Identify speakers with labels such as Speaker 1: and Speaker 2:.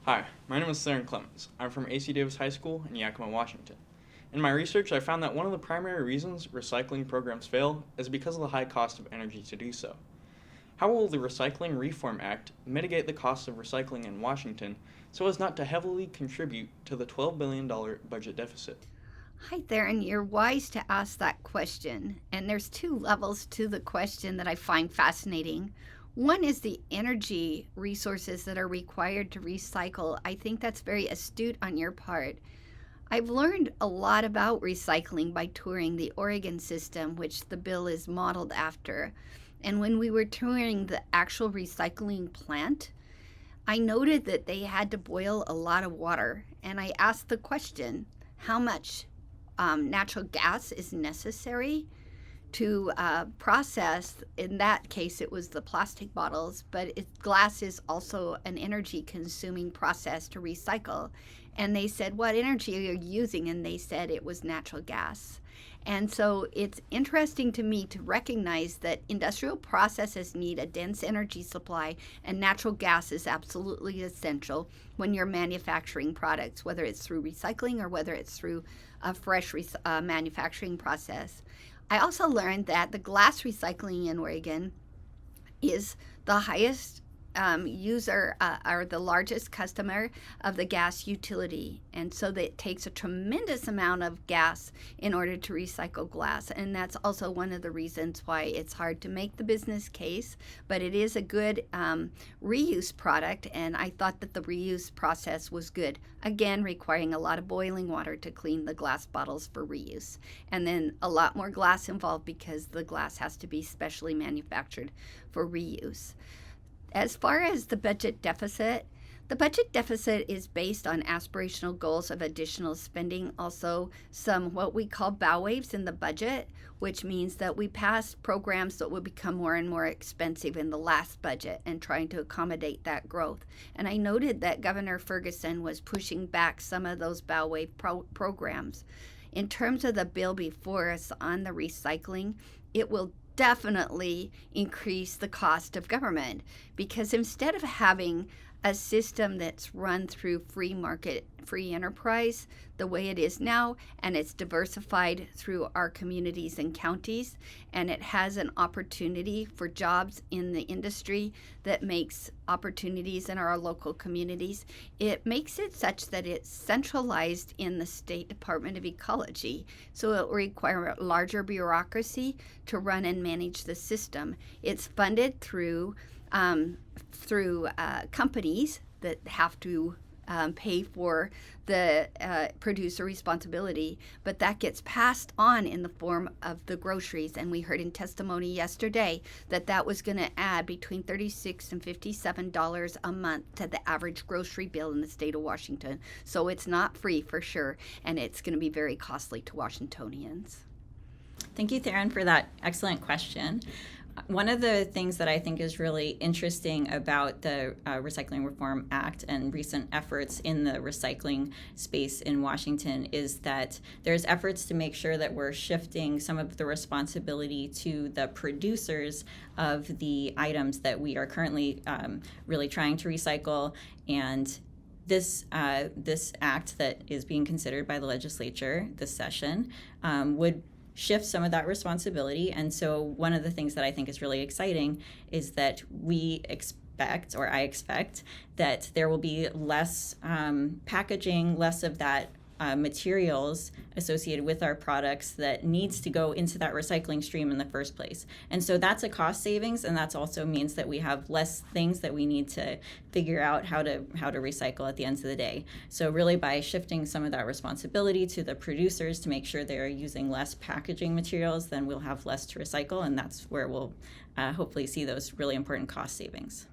Speaker 1: Hi, my name is Theron Clements. I'm from A.C. Davis High School in Yakima, Washington. In my research, I found that one of the primary reasons recycling programs fail is because of the high cost of energy to do so. How will the Recycling Reform Act mitigate the cost of recycling in Washington so as not to heavily contribute to the $12 billion budget deficit?
Speaker 2: Hi there, and you're wise to ask that question. And there's two levels to the question that I find fascinating. One is the energy resources that are required to recycle. I think that's very astute on your part. I've learned a lot about recycling by touring the Oregon system, which the bill is modeled after. And when we were touring the actual recycling plant, I noted that they had to boil a lot of water. And I asked the question, how much natural gas is necessary to process? In that case, it was the plastic bottles, but glass is also an energy consuming process to recycle. And they said, what energy are you using? And they said it was natural gas. And so it's interesting to me to recognize that industrial processes need a dense energy supply, and natural gas is absolutely essential when you're manufacturing products, whether it's through recycling or whether it's through a fresh manufacturing process. I also learned that the glass recycling in Oregon is the highest user or the largest customer of the gas utility. And so that it takes a tremendous amount of gas in order to recycle glass. And that's also one of the reasons why it's hard to make the business case. But it is a good reuse product. And I thought that the reuse process was good. Again, requiring a lot of boiling water to clean the glass bottles for reuse. And then a lot more glass involved because the glass has to be specially manufactured for reuse. As far as the budget deficit is based on aspirational goals of additional spending, also some what we call bow waves in the budget, which means that we passed programs that would become more and more expensive in the last budget and trying to accommodate that growth. And I noted that Governor Ferguson was pushing back some of those bow wave programs. In terms of the bill before us on the recycling, it will definitely increase the cost of government, because instead of having a system that's run through free market, free enterprise the way it is now, and it's diversified through our communities and counties, and it has an opportunity for jobs in the industry that makes opportunities in our local communities, it makes it such that it's centralized in the State Department of Ecology. So it will require a larger bureaucracy to run and manage the system. It's funded through companies that have to pay for the producer responsibility, but that gets passed on in the form of the groceries. And we heard in testimony yesterday that that was going to add between $36 and $57 a month to the average grocery bill in the state of Washington. So it's not free for sure, and it's going to be very costly to Washingtonians.
Speaker 3: Thank you, Theron, for that excellent question. One of the things that I think is really interesting about the Recycling Reform Act and recent efforts in the recycling space in Washington is that there's efforts to make sure that we're shifting some of the responsibility to the producers of the items that we are currently really trying to recycle. And this act that is being considered by the legislature this session would shift some of that responsibility. And so one of the things that I think is really exciting is that we expect, or I expect, that there will be less packaging, less of that materials associated with our products that needs to go into that recycling stream in the first place. And so that's a cost savings, and that also means that we have less things that we need to figure out how to recycle at the end of the day. So really, by shifting some of that responsibility to the producers to make sure they're using less packaging materials, then we'll have less to recycle, and that's where we'll hopefully see those really important cost savings.